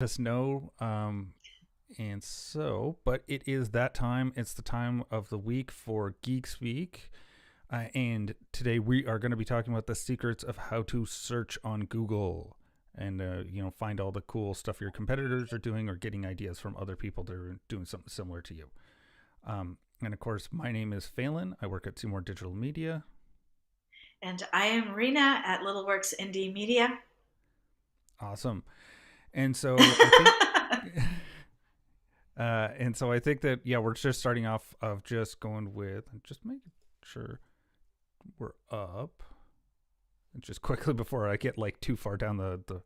Us know. And so, but it is that time. It's the time of the week for Geek Speak. And today we are going to be talking about the secrets of how to search on Google and, find all the cool stuff your competitors are doing or getting ideas from other people that are doing something similar to you. And of course, my name is Phelan. I work at Seymour Digital Media. And I am Rena at Little Works Indie Media. Awesome. And so I think I think that we're just starting off of just going with just making sure we're up, and just quickly before I get like too far down the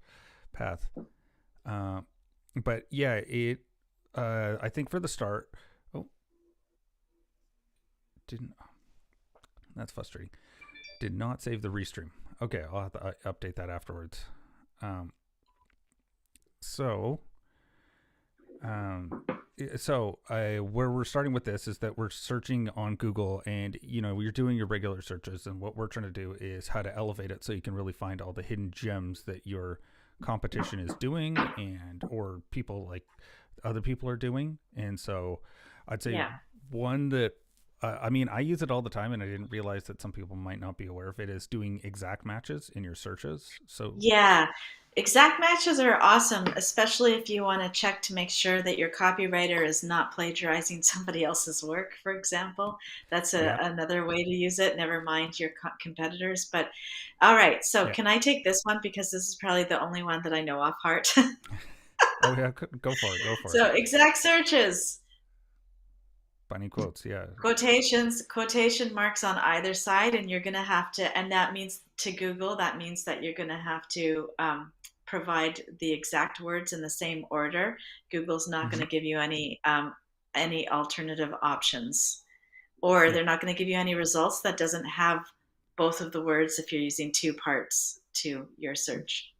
path. Uh, but yeah, it. I think for the start. Oh, didn't. That's frustrating. Did not save the restream. Okay, I'll have to update that afterwards. Um, so Um, where we're starting with this is that we're searching on Google, and you're doing your regular searches, and what we're trying to do is how to elevate it so you can really find all the hidden gems that your competition is doing, and or people like other people are doing. And so, I'd say Yeah. one that I use it all the time, and I didn't realize that some people might not be aware of it is doing exact matches in your searches. So Yeah. Exact matches are awesome, especially if you want to check to make sure that your copywriter is not plagiarizing somebody else's work, for example. That's yeah, another way to use it. Never mind your competitors. But all right, so yeah. can I take this one because this is probably the only one that I know off heart? Oh yeah, go for it. Go for it. So exact searches. Funny quotes. Yeah, Quotation marks on either side, and you're going to have to, and that means to Google, that means that you're going to have to provide the exact words in the same order. Google's not going mm-hmm. to give you any alternative options, or Yeah, they're not going to give you any results that doesn't have both of the words if you're using two parts to your search.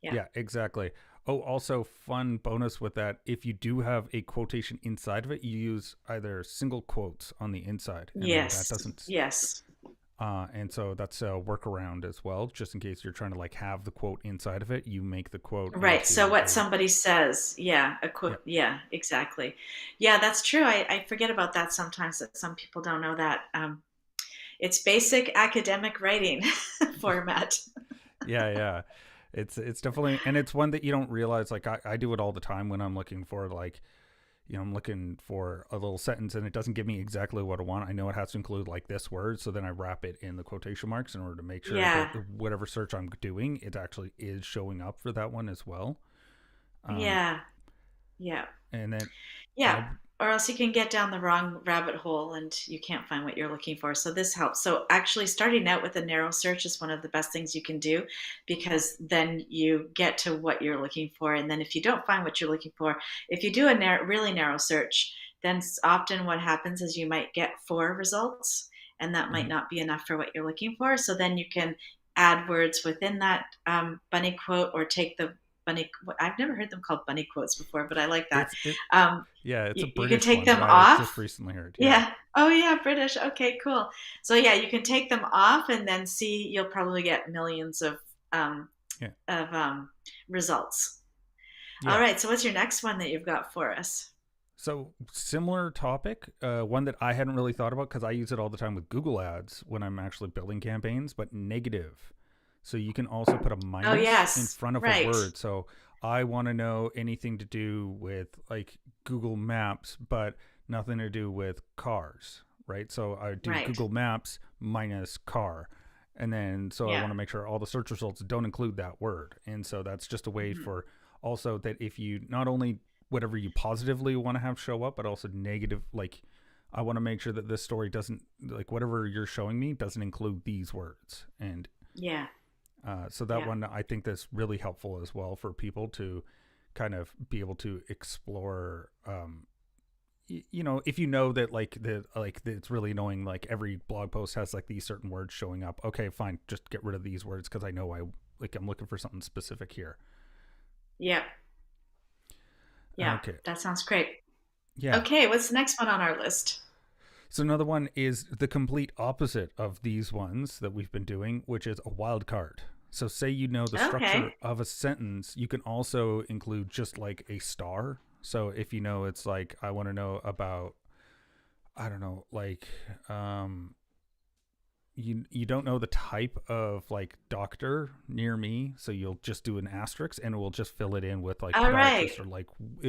Yeah. yeah, exactly. Oh, also fun bonus with that. If you do have a quotation inside of it, you use either single quotes on the inside, and then that Yes. doesn't. Yes. And so that's a workaround as well, just in case you're trying to like have the quote inside of it. You make the quote Right. So into what a. somebody says, yeah, a Yeah, quote, yeah, exactly. Yeah, that's true. I forget about that sometimes that some people don't know that. It's basic academic writing format. yeah, yeah. It's definitely, and it's one that you don't realize. Like I do it all the time when I'm looking for like I'm looking for a little sentence and it doesn't give me exactly what I want. I know it has to include like this word, so then I wrap it in the quotation marks in order to make sure Yeah. that whatever search I'm doing, it actually is showing up for that one as well. Um, Yeah. Yeah. and then, Yeah. uh, Or else you can get down the wrong rabbit hole and you can't find what you're looking for. So this helps. So actually starting out with a narrow search is one of the best things you can do because then you get to what you're looking for. And then if you don't find what you're looking for, if you do a really narrow search, then often what happens is you might get four results and that might mhm. not be enough for what you're looking for. So then you can add words within that bunny quote or take the bunny. I've never heard them called bunny quotes before, but I like that. It's it Um, yeah, it's a you can British take one that them I just off. recently heard. Yeah, Yeah. Oh, yeah, British. Okay, cool. So yeah, you can take them off and then see. You'll probably get millions um, yeah, of results. All yeah. right. So what's your next one that you've got for us? So similar topic, one that I hadn't really thought about because I use it all the time with Google Ads when I'm actually building campaigns, but negative. So you can also put a Oh minus in yes, front of a right. word. So I want to know anything to do with like Google Maps, but nothing to do with cars, right? So I do Right. Google Maps minus car. And then so I Yeah. want to make sure all the search results don't include that word. And so that's just a way Hmm. for also that if you not only whatever you positively want to have show up, but also negative. Like, I want to make sure that this story doesn't, like, whatever you're showing me doesn't include these words. And Yeah. so that Yeah. one, I think that's really helpful as well for people to kind of be able to explore. If you know that it's really annoying, like every blog post has like these certain words showing up. Okay, fine, just get rid of these words because I know I'm looking for something specific here. Yeah. Yeah. Okay, That sounds great. yeah. Okay. What's the next one on our list? So another one is the complete opposite of these ones that we've been doing, which is a wild card. So, say you know the structure Okay. of a sentence, you can also include just like a star. So, if you know it's like, I want to know about, I don't know, like, um, you don't know the type of like doctor near me, so you'll just do an asterisk and it will just fill it in with like All right. podiatrist or like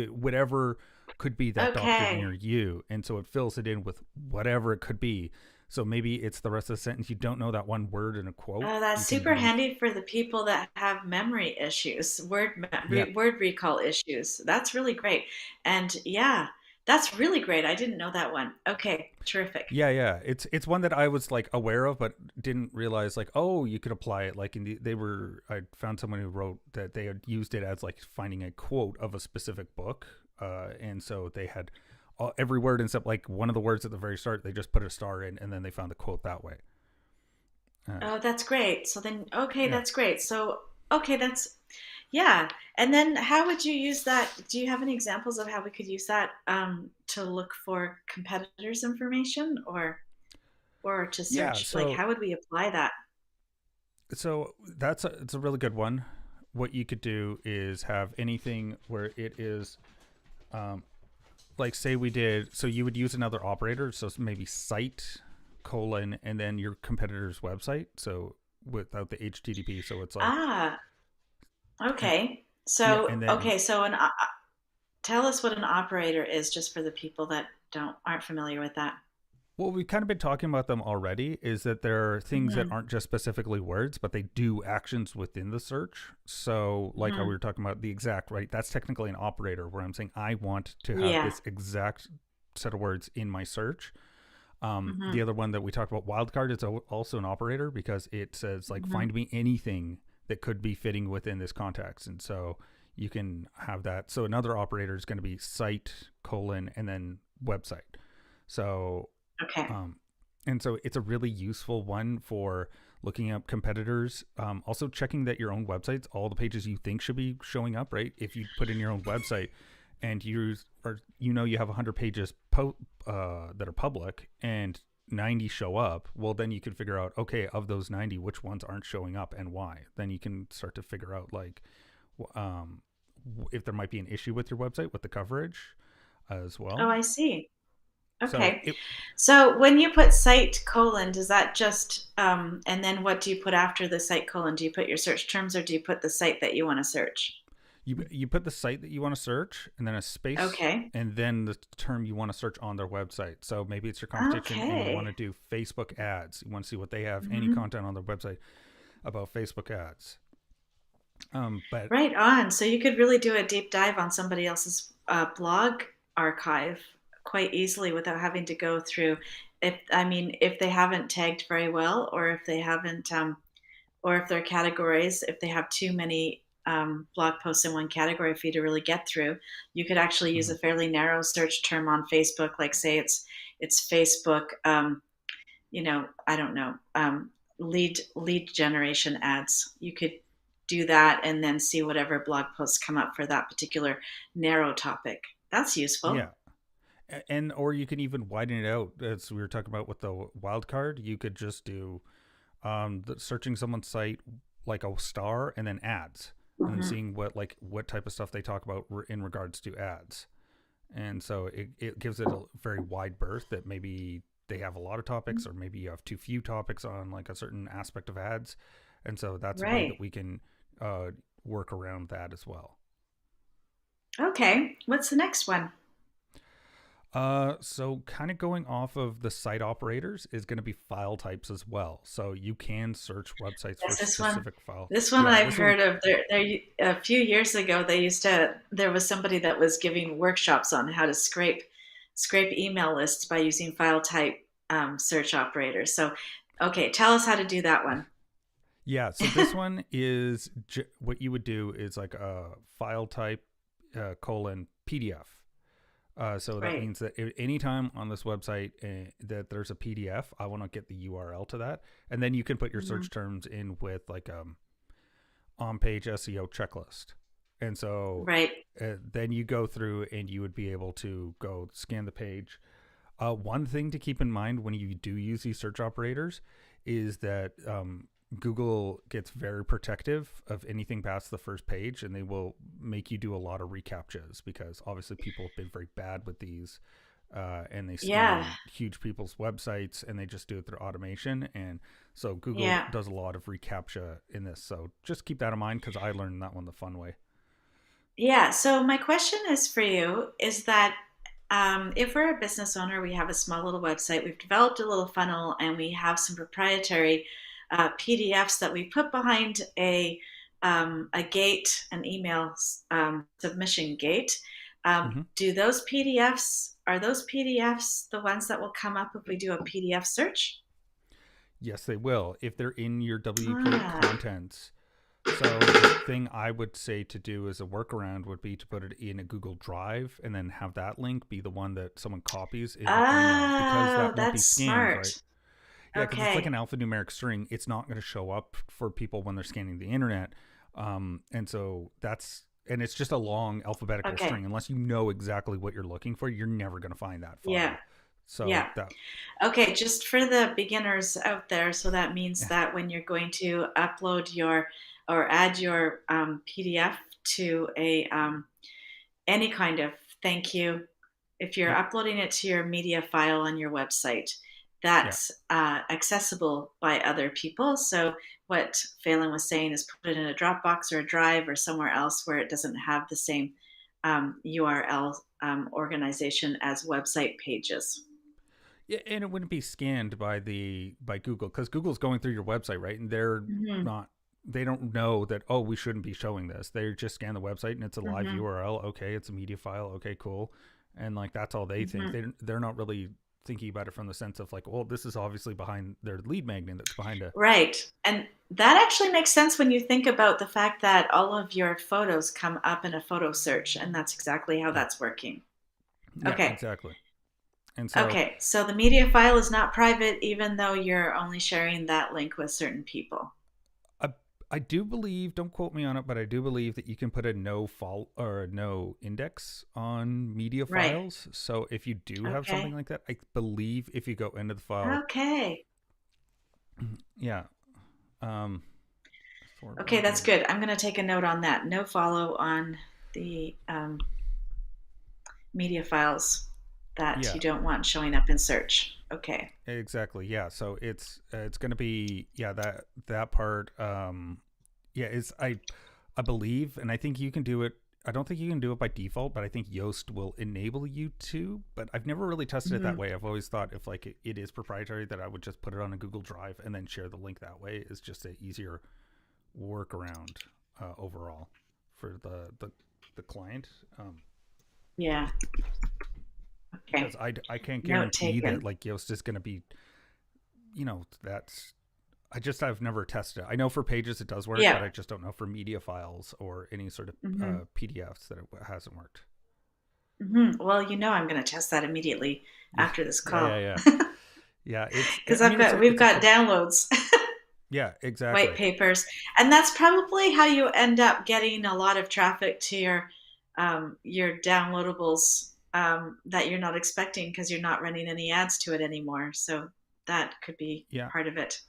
whatever could be that doctor Okay. near you, and so it fills it in with whatever it could be. So maybe it's the rest of the sentence, you don't know that one word in a quote, Oh, that's you can super use. handy for the people that have memory issues, Yeah. word recall issues. That's really great. And yeah, that's really great. I didn't know that one. Okay, terrific. Yeah, it's one that I was like aware of, but didn't realize like, oh, you could apply it. Like they were, I found someone who wrote that they had used it as like finding a quote of a specific book, and so they had every word except like one of the words at the very start. They just put a star in, and then they found the quote that way. Uh, Oh, that's great. So then, okay, yeah, that's great. So, okay, that's, yeah. And then how would you use that? Do you have any examples of how we could use that to look for competitors' information or to yeah. search? Like, So how would we apply that? that's it's a really good one. What you could do is have anything where it is um, like say we did, so you would use another operator, so maybe site colon and then your competitor's website, so without the http, so it's like Ah, and, okay. yeah, So, and then okay, so tell us what an operator is just for the people that don't aren't familiar with that. well, we've kind of been talking about them already, is that there are things that Hmm. aren't just specifically words, but they do actions within the search. So like how we Hmm. were talking about the exact, right, that's technically an operator where I'm saying I want to have Yeah. this exact set of words in my search. The Hmm. other one that we talked about, wildcard, is also an operator because it says like Hmm. find me anything that could be fitting within this context, and so you can have that. So another operator is going to be site colon and then website. So Okay. um, and so it's a really useful one for looking up competitors. Also checking that your own websites, all the pages you think should be showing up, right? If you put in your own website and you know you have 100 pages that are public and 90 show up, well then you can figure out, okay, of those 90, which ones aren't showing up and why. Then you can start to figure out like um, if there might be an issue with your website with the coverage as Oh, well. I see. So Okay. it So when you put site colon, does that just and then what do you put after the site colon? Do you put your search terms or do you put the site that you want to search? you put the site that you want to search and then a space Okay. and then the term you want to search on their website. So maybe it's your competition and you want Okay. to do Facebook ads. You want to see what they have, any Hmm. content on their website about Facebook ads. But Right on. So you could really do a deep dive on somebody else's blog archive quite easily without having to go through if they haven't tagged very well or if they haven't or if their categories, if they have too many blog posts in one category for you to really get through, you could actually use mhm, a fairly narrow search term on Facebook, like say it's Facebook, I don't know, lead generation ads. You could do that and then see whatever blog posts come up for that particular narrow topic. That's useful. yeah, and or you can even widen it out, as we were talking about with the wild card. You could just do searching someone's site like a star and then ads, and then Hmm. seeing what type of stuff they talk about in regards to ads. And so it gives it a very wide berth that maybe they have a lot of topics or maybe you have too few topics on like a certain aspect of ads, and so that's a way that Right. we can uh, work around that as well. Okay. What's the next one? So kind of going off of the site operators is going to be file types as well, so you can search websites for Yes, this one. specific file. This one Yeah, I've this one. heard of. A few years ago, there was somebody that was giving workshops on how to scrape email lists by using file type search operators. So, okay, tell us how to do that one. Yeah, so this one is what you would do is like a file type colon PDF. So that Right. means that anytime on this website that there's a PDF, I want to get the URL to that, and then you can put your Hmm. search terms in with like on page SEO checklist, and so Right. then you go through and you would be able to go scan the page. One thing to keep in mind when you do use these search operators is that Google gets very protective of anything past the first page, and they will make you do a lot of recaptchas because obviously people have been very bad with these, and they Yeah. scan huge people's websites and they just do it through automation. And so Google Yeah. does a lot of recaptcha in this. So just keep that in mind because I learned that one the fun way. Yeah. So my question is for you is that if we're a business owner, we have a small little website, we've developed a little funnel, and we have some proprietary PDFs that we put behind a gate, an email submission gate. Mm-hmm. Do those PDFs are those PDFs the ones that will come up if we do a PDF search? Yes, they will if they're in your WP Ah, contents. So the thing I would say to do as a workaround would be to put it in a Google Drive and then have that link be the one that someone copies into email because oh, that won't be that's scanned, right? smart. Yeah, because it's like Okay. an alphanumeric string. It's not going to show up for people when they're scanning the internet, and so and it's just a long alphabetical Okay. string. Unless you know exactly what you're looking for, you're never going to find that Yeah. file. So Yeah. that Okay, just for the beginners out there, so that means yeah, that when you're going to upload your or add your PDF to a any kind of thank you, if you're yep, uploading it to your media file on your website, yeah. that's accessible by other people. So what Phelan was saying is put it in a Dropbox or a Drive or somewhere else where it doesn't have the same URL organization as website pages. Yeah, and it wouldn't be scanned by Google because Google's going through your website, right? And they're Hmm. not they don't know that oh we shouldn't be showing this. They just scan the website and it's a live Hmm. URL. Okay, it's a media file. Okay, cool. And like that's all they think. Hmm. They're not really thinking about it from the sense of like, well, this is obviously behind their lead magnet that's behind a Right. And that actually makes sense when you think about the fact that all of your photos come up in a photo search, and that's exactly how yeah that's working. yeah Okay. exactly. And so Okay. So the media file is not private, even though you're only sharing that link with certain people. I I do believe, don't quote me on it, but I do believe that you can put a no fault or a no index on media Right. files. So if you do have something Okay. like that, I believe if you go into the file, Okay. yeah, um, Okay. forward That's or good. I'm going to take a note on that. No follow on the media files that yeah, you don't want showing up in search. Okay. exactly, yeah. So it's gonna be yeah that part, yeah. It's I believe, and I think you can do it. I don't think you can do it by default, but I think Yoast will enable you to. But I've never really tested it that Hmm. way. I've always thought if like it is proprietary, that I would just put it on a Google Drive and then share the link that way. Is just an easier workaround overall for the client. Yeah. Because Okay. I can't Note guarantee that taken. like Yoast is going to be that's I've never tested it. I know for pages it does work, but Yeah. I just don't know for media files or any sort of Hmm. PDFs that it hasn't worked. Hmm. Well, I'm going to test that immediately Yeah, after this yeah, yeah, call yeah, yeah. It's because I mean we've it's a got cool. downloads, Yeah, white exactly. papers, and that's probably how you end up getting a lot of traffic to your downloadables that you're not expecting because you're not running any ads to it anymore. So that could be Yeah, part of it.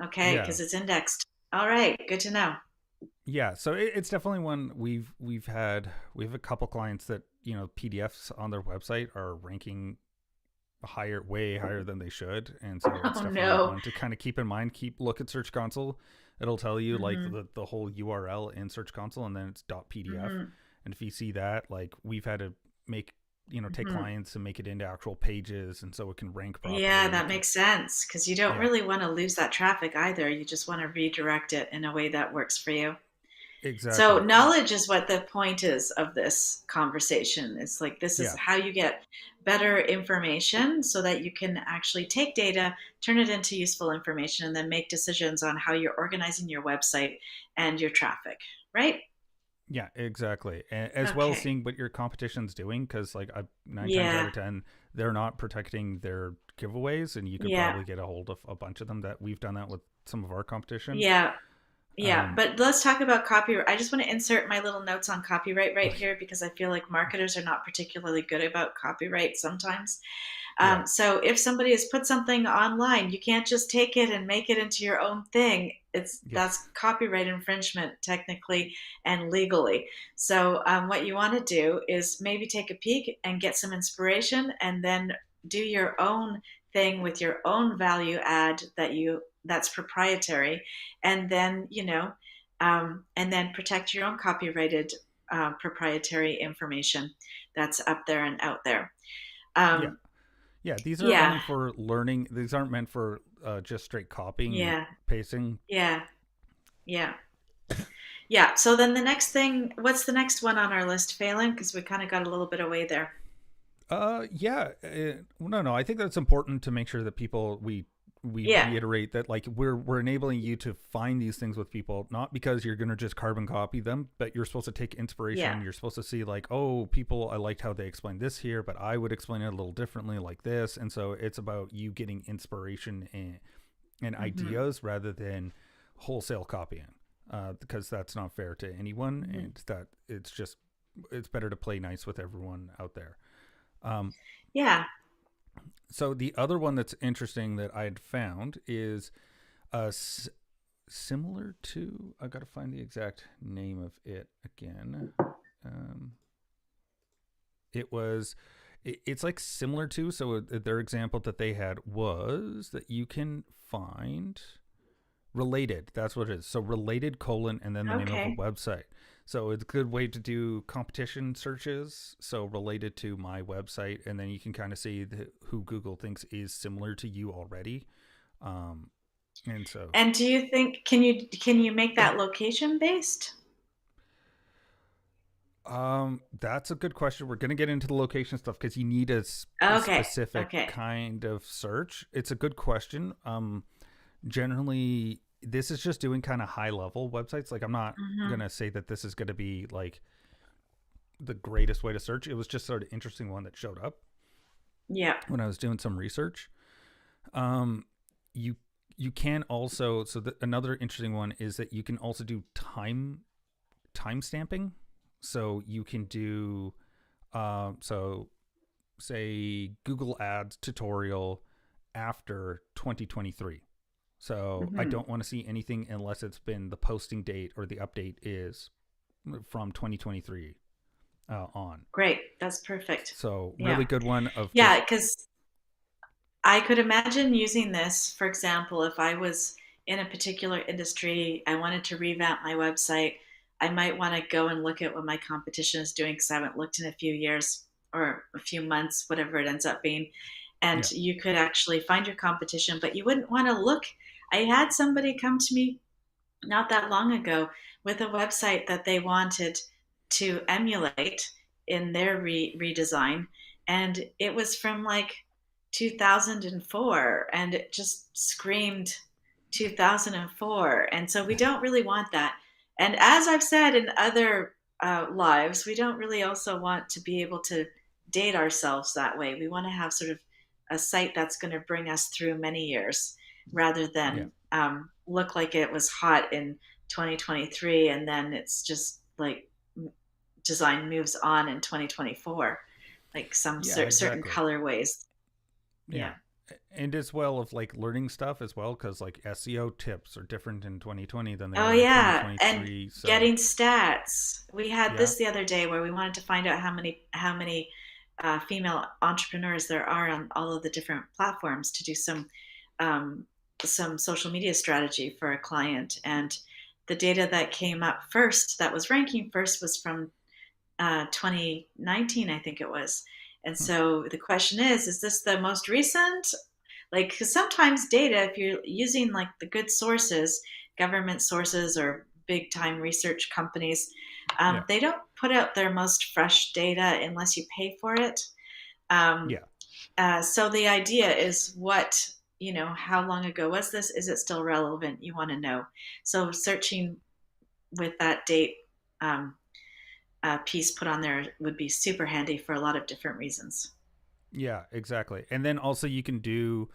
Okay, yeah, because it's indexed. All right, good to know. yeah. So it's definitely one we have a couple clients that PDFs on their website are ranking higher, way higher than they should, and so it's Oh definitely no. one to kind of keep in mind. Look at Search Console; it'll tell you like Hmm. the whole URL in Search Console, and then it's .pdf. Hmm. And if you see that, like we've had to make take Hmm. clients and make it into actual pages, and so it can rank Yeah, properly. that makes sense because you don't Yeah, really want to lose that traffic either. You just want to redirect it in a way that works for you. So, exactly. knowledge is what the point is of this conversation. It's like this is Yeah, how you get better information so that you can actually take data, turn it into useful information, and then make decisions on how you're organizing your website and your traffic, right? yeah, exactly. As well as Okay. seeing what your competition's doing, because like 9 times out Yeah. of 10, they're not protecting their giveaways, and you could Yeah. probably get a hold of a bunch of them. That we've done that with some of our competition. Yeah. Yeah, but let's talk about copyright. I just want to insert my little notes on copyright right Okay. here because I feel like marketers are not particularly good about copyright sometimes. Yeah. So if somebody has put something online, you can't just take it and make it into your own thing. Yes. That's copyright infringement technically and legally. So what you want to do is maybe take a peek and get some inspiration, and then do your own thing with your own value add that's proprietary, and then and then protect your own copyrighted proprietary information that's up there and out there. Yeah. Um, Yeah. These are yeah, only for learning. These aren't meant for just straight copying and yeah, pasting. yeah, yeah, yeah. So then the next thing, what's the next one on our list, Phelan? Because we kind of got a little bit away there. Yeah. No, no. I think that's important to make sure that people we Yeah, reiterate that like we're enabling you to find these things with people, not because you're gonna just carbon copy them, but you're supposed to take yeah, inspiration. You're supposed to see like, oh, people, I liked how they explained this here, but I would explain it a little differently like this. And so it's about you getting inspiration and hmm ideas rather than wholesale copying, because that's not fair to anyone, hmm and that it's better to play nice with everyone out there. Um, yeah. so the other one that's interesting that I'd found is uh, s- similar to. I got to find the exact name of it again. Um, it was. It's like similar to. So their example that they had was that you can find related. That's what it is. So related colon and then the name of a Okay. website. So it's a good way to do competition searches. So related to my website, and then you can kind of see who Google thinks is similar to you already. Um, and so And do you think can you make that location based? that's a good question. We're gonna get into the location stuff because you need a Okay. specific Okay. kind of search. It's a good question. Generally, this is just doing kind of high level websites. Like I'm not hmm gonna say that this is gonna be like the greatest way to search. It was just sort of interesting one that showed up Yeah. when I was doing some research. Um, you you can also another interesting one is that you can also do time stamping. So you can do so say Google Ads tutorial after 2023. So I hmm don't want to see anything unless it's been the posting date or the update is from 2023 on. Great. That's perfect. So Yeah. really good one of Yeah, just because I could imagine using this, for example, if I was in a particular industry, I wanted to revamp my website, I might want to go and look at what my competition is doing because I haven't looked in a few years or a few months, whatever it ends up being. And yeah you could actually find your competition, but you wouldn't want to look. I had somebody come to me not that long ago with a website that they wanted to emulate in their redesign. And it was from like 2004 and it just screamed 2004. And so we don't really want that. And as I've said in other lives, we don't really also want to be able to date ourselves that way. We want to have sort of a site that's going to bring us through many years rather yeah than look like it was hot in 2023 and then it's just like design moves on in 2024, like some yeah certain exactly colorways. yeah Yeah. and as well of like learning stuff as well because like SEO tips are different in 2020 than they Oh were in yeah, and 2023. So getting stats. We had yeah this the other day where we wanted to find out how many female entrepreneurs there are on all of the different platforms to do um, some social media strategy for a client. And the data that came up first, that was ranking first, was from 2019, I think it was. And hmm, so the question is this the most recent? Like, because sometimes data, if you're using like the good sources, government sources or big time research companies, yeah they don't put out their most fresh data unless you pay for it. Um, yeah so the idea is how long ago was this? Is it still relevant? You want to know. So searching with that date um, piece put on there would be super handy for a lot of different reasons. yeah exactly. And then also you can do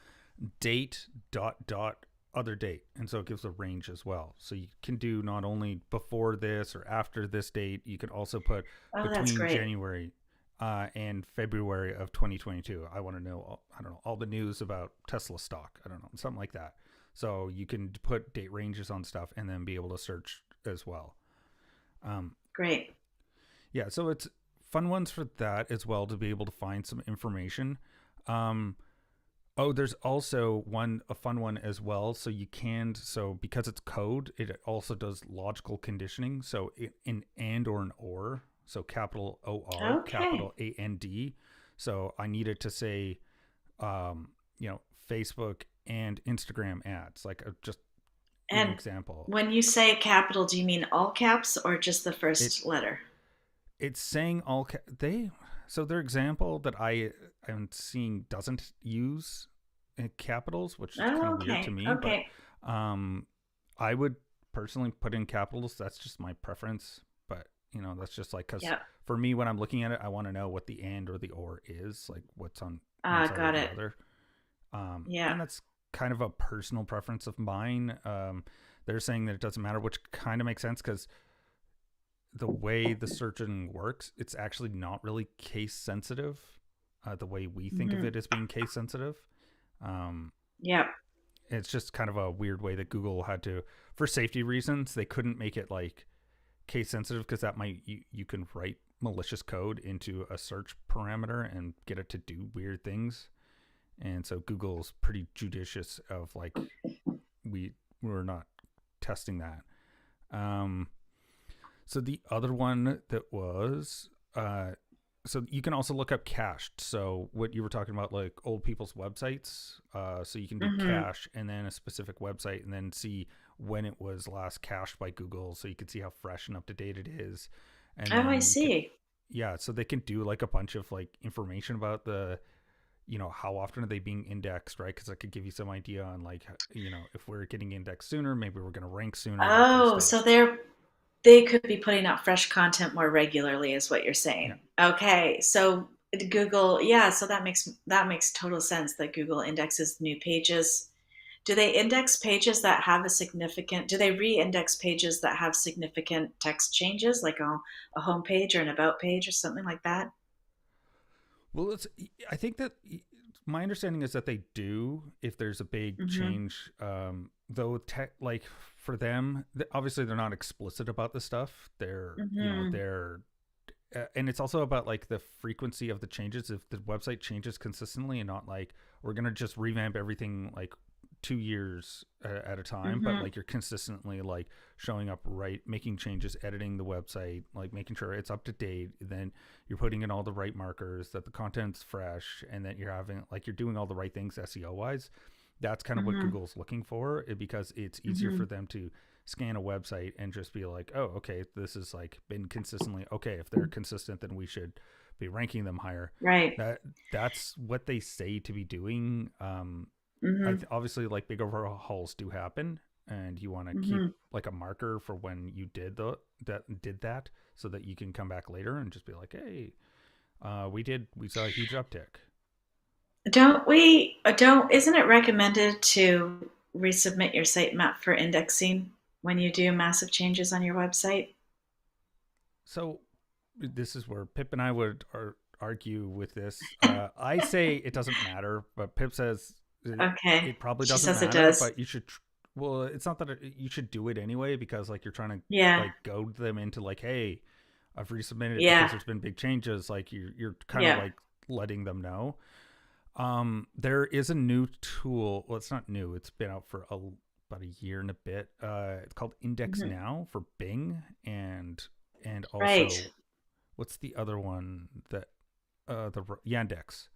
date dot dot other date, and so it gives a range as well. So you can do not only before this or after this date, you could also put Oh, that's between great. January and February of 2022. I want to know, I don't know, all the news about Tesla stock. I don't know, something like that. So you can put date ranges on stuff and then be able to search as well. Um, Great. yeah, so it's fun ones for that as well to be able to find some information. Um, Oh, there's also a fun one as well. So you can, so because it's code, it also does logical conditioning. So an and or an or. So capital OR, Okay. capital AND. So I needed to say, um, Facebook and Instagram ads, like just an And example. when you say capital, do you mean all caps or just the It first letter? it's saying so their example that I am seeing doesn't use capitals, which is kind Oh, of weird to okay. me, but Okay. um I would personally put in capitals. That's just my preference, but that's just like cuz Yep. for me when I'm looking at it, I want to know what the and or the or is, like what's on one Ah, side or got the it. other. Yeah. And that's kind of a personal preference of mine. They're saying that it doesn't matter, which kind of makes sense cuz the way the search engine works, it's actually not really case sensitive. The way we think of Hmm. it as being case sensitive. Um, Yep. it's just kind of a weird way that Google had to, for safety reasons, they couldn't make it like case sensitive because that might you can write malicious code into a search parameter and get it to do weird things. And so Google's pretty judicious of like we're not testing that. Um, So the other one that was, so you can also look up cached. So what you were talking about, like old people's websites. So you can do Hmm. cache and then a specific website, and then see when it was last cached by Google, so you can see how fresh and up to date it is. And Oh, I then you can, see. yeah. So they can do like a bunch of like information about how often are they being indexed, right? Because that could give you some idea on like, if we're getting indexed sooner, maybe we're going to rank sooner, that kind of Oh, stuff. so they could be putting out fresh content more regularly, is what you're Yeah. saying. Okay, so Google, yeah, so that makes total sense that Google indexes new pages. Do they index pages that have a significant? Do they re-index pages that have significant text changes, like a home page or an about page or something like that? Well, I think that my understanding is that they do if there's a big Mm-hmm. change. Though, like for them, obviously they're not explicit about the stuff. Mm-hmm. And it's also about like the frequency of the changes. If the website changes consistently and not like we're gonna just revamp everything like 2 years at a time, but Mm-hmm. like you're consistently like showing up, right, making changes, editing the website, like making sure it's up to date, then you're putting in all the right markers, that the content's fresh, and that you're doing all the right things SEO wise. That's kind of what Mm-hmm. Google's looking for, because it's easier Mm-hmm. for them to scan a website and just be like, oh, okay, this is like been consistently okay. If they're consistent, then we should be ranking them higher. Right. That's what they say to be doing. Mm-hmm. Obviously, like big overhauls do happen, and you want to keep Mm-hmm. like a marker for when you did that, so that you can come back later and just be like, hey, we saw a huge uptick. Isn't it recommended to resubmit your sitemap for indexing when you do massive changes on your website? So this is where Pip and I would argue with this. I say it doesn't matter, but Pip says Okay. it probably She doesn't says it matter, does. but you should. Well, it's not that you should do it anyway, because like you're trying to Yeah. like goad them into like, hey, I've resubmitted it because Yeah. there's been big changes. Like you're kind of Yeah. like letting them know. There is a new tool. Well, it's not new. It's been out for about a year and a bit. It's called Index Hmm. Now for Bing, and Right. also what's the other one that the Yandex.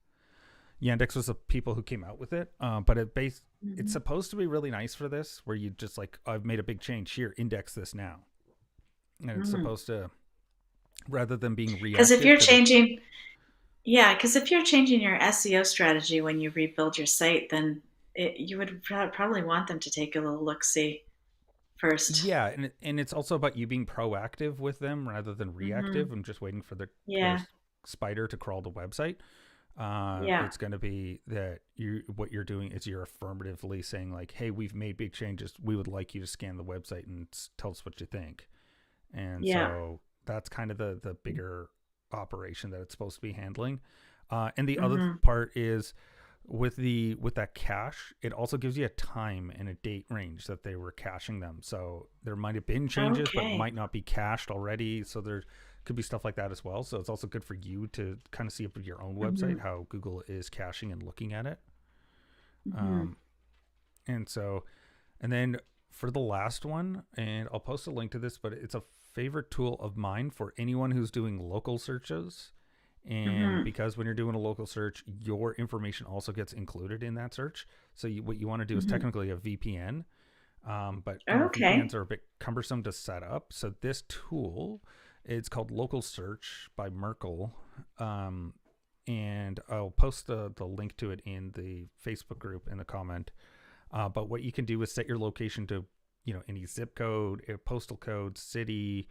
Yandex was the people who came out with it, but it's Hmm. supposed to be really nice for this, where you just like, I've made a big change here, index this now, and it's Hmm. supposed to, rather than being Because if reactive, you're because it, changing, yeah, because if you're changing your SEO strategy when you rebuild your site, then you would probably want them to take a little look see first. yeah, and it's also about you being proactive with them rather than Hmm. reactive and just waiting for the Yeah. spider to crawl the website. Yeah. It's going to be that what you're doing is you're affirmatively saying like, "Hey, we've made big changes. We would like you to scan the website and tell us what you think." And Yeah. so that's kind of the bigger operation that it's supposed to be handling. And the other Mm-hmm. part is with that cache, it also gives you a time and a date range that they were caching them. So there might have been changes, but it Okay. might not be cached already. So there could be stuff like that as well. So it's also good for you to kind of see up with your own Mm-hmm. website how Google is caching and looking at it. Mm-hmm. Um, and so, and then for the last one, and I'll post a link to this, but it's a favorite tool of mine for anyone who's doing local searches. And Mm-hmm. because when you're doing a local search, your information also gets included in that search. So what you want to do is Mm-hmm. technically a VPN, but Okay. VPNs are a bit cumbersome to set up. So this tool, it's called Local Search by Merkle, um, and I'll post the link to it in the Facebook group in the comment. But what you can do is set your location to, any zip code, a postal code, city,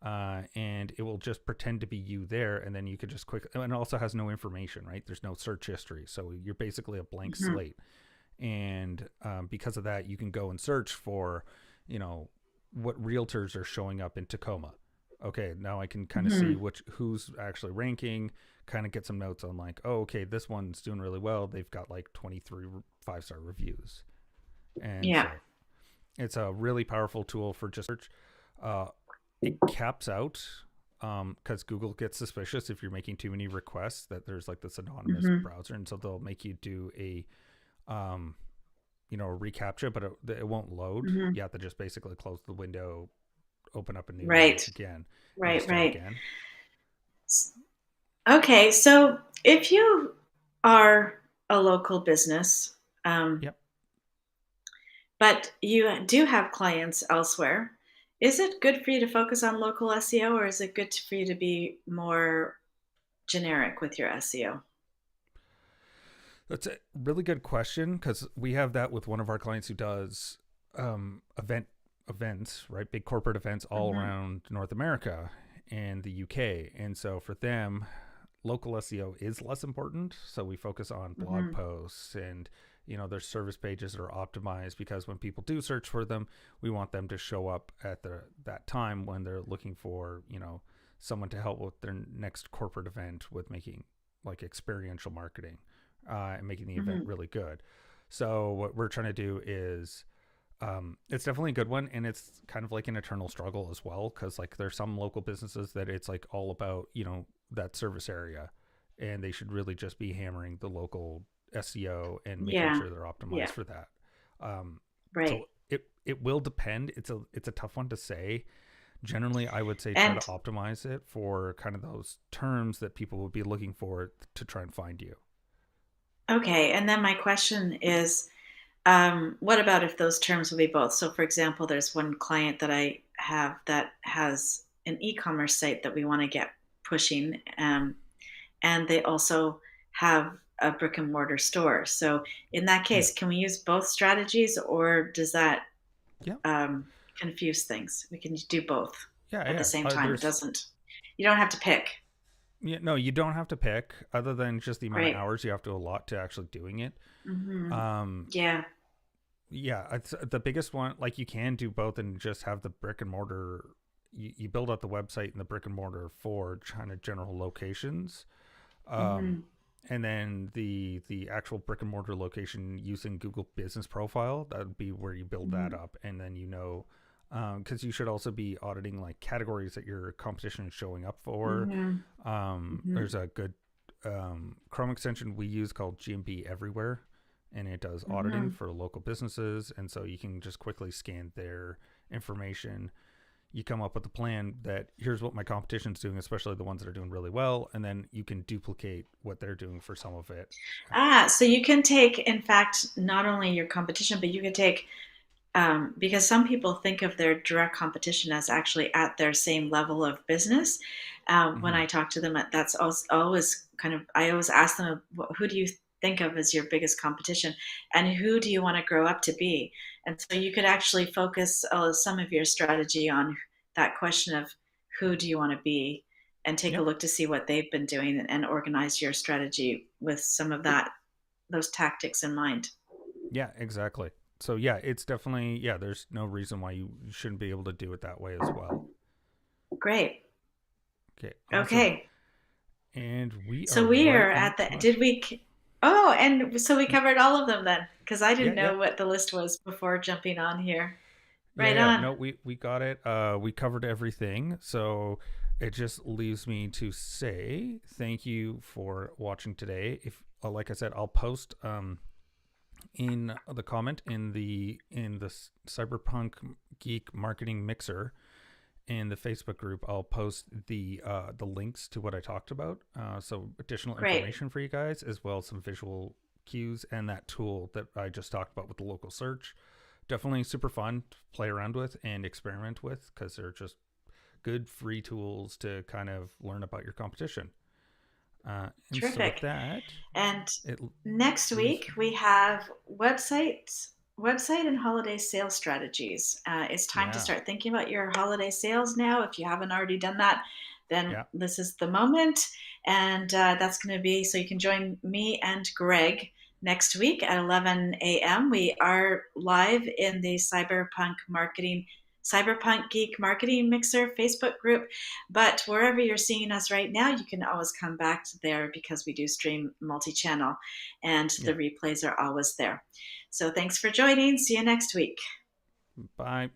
and it will just pretend to be you there, and then you could just quick. And it also has no information, right? There's no search history, so you're basically a blank Mm-hmm. slate. And because of that, you can go and search for, you know, what realtors are showing up in Tacoma. Okay, now I can kind of see Mm-hmm. who's actually ranking. Kind of get some notes on like, oh, okay, this one's doing really well. They've got like 23 5-star reviews, and Yeah. so it's a really powerful tool for just search. Uh, it caps out because Google gets suspicious if you're making too many requests that there's like this anonymous Mm-hmm. browser, and so they'll make you do um, a reCAPTCHA, but it won't load. Mm-hmm. You have to just basically close the window, open up a new one Right. again, and just Right. start Right. again. Okay. So if you are a local business, um, Yep. but you do have clients elsewhere, is it good for you to focus on local SEO, or is it good for you to be more generic with your SEO? That's a really good question because we have that with one of our clients who does events, right? Big corporate events all Mm-hmm. around North America and the UK. And so for them, local SEO is less important. So we focus on blog Mm-hmm. posts and their service pages that are optimized because when people do search for them, we want them to show up at that time when they're looking for someone to help with their next corporate event with making like experiential marketing and making the event Mm-hmm. really good. So what we're trying to do is it's definitely a good one, and it's kind of like an eternal struggle as well because like there's some local businesses that it's like all about that service area, and they should really just be hammering the local SEO and making Yeah. sure they're optimized Yeah. for that. Right. So it will depend. It's a tough one to say. Generally, I would say try to And optimize it for kind of those terms that people would be looking for to try and find you. okay. And then my question is, what about if those terms will be both? So, for example, there's one client that I have that has an e-commerce site that we want to get pushing, and they also have a brick and mortar store. So, in that Yeah. case, can we use both strategies, or does that Yeah. confuse things? We can do both Yeah. at the Yeah. same time. It There's doesn't. You don't have to pick. Yeah, no, you don't have to pick, other than just the amount of Great. hours you have to allot to actually doing it. Mm-hmm. Um, Yeah. yeah, it's the biggest one. Like you can do both and just have the brick and mortar. You build out the website and the brick and mortar for kind of general locations, um, Mm-hmm. and then the actual brick and mortar location using Google Business Profile. That would be where you build that Mm-hmm. up, and then because you should also be auditing like categories that your competition is showing up for. Mm-hmm. Mm-hmm. There's a good Chrome extension we use called GMB Everywhere, and it does auditing Mm-hmm. for local businesses. And so you can just quickly scan their information. You come up with a plan that here's what my competition's doing, especially the ones that are doing really well, and then you can duplicate what they're doing for some of it. So you can take, in fact, not only your competition, but you can take, because some people think of their direct competition as actually at their same level of business. When Mm-hmm. I talk to them, that's always kind of, I always ask them, who do you think of as your biggest competition, and who do you want to grow up to be? And so you could actually focus some of your strategy on that question of who do you want to be, and take a Yep. look to see what they've been doing and organize your strategy with some of that those tactics in mind. Yeah, exactly. So yeah, it's definitely, yeah, there's no reason why you shouldn't be able to do it that way as well. Great. Okay, awesome. Okay. And we are So we right are on at the time. did we oh, and so we covered all of them then because I Yeah, didn't yeah. know what the list was before jumping on here. Yeah, Right yeah. on. No, we got it. We covered everything. So it just leaves me to say thank you for watching today. If like I said, I'll post in the comment in the Cyberpunk Geek Marketing Mixer in the Facebook group. I'll post the links to what I talked about. So additional Great. information for you guys, as well as some visual cues and that tool that I just talked about with the local search. Definitely super fun to play around with and experiment with because they're just good free tools to kind of learn about your competition. And so with Terrific. that, And it next leaves. week we have website and holiday sales strategies. It's time to Yeah, start thinking about your holiday sales now. If you haven't already done that, then yeah, this is the moment. And that's going to be so you can join me and Greg next week at 11 a.m. We are live in the Cyberpunk Geek Marketing Mixer Facebook group. But wherever you're seeing us right now, you can always come back to there because we do stream multi-channel and the yeah. replays are always there. So thanks for joining. See you next week. Bye.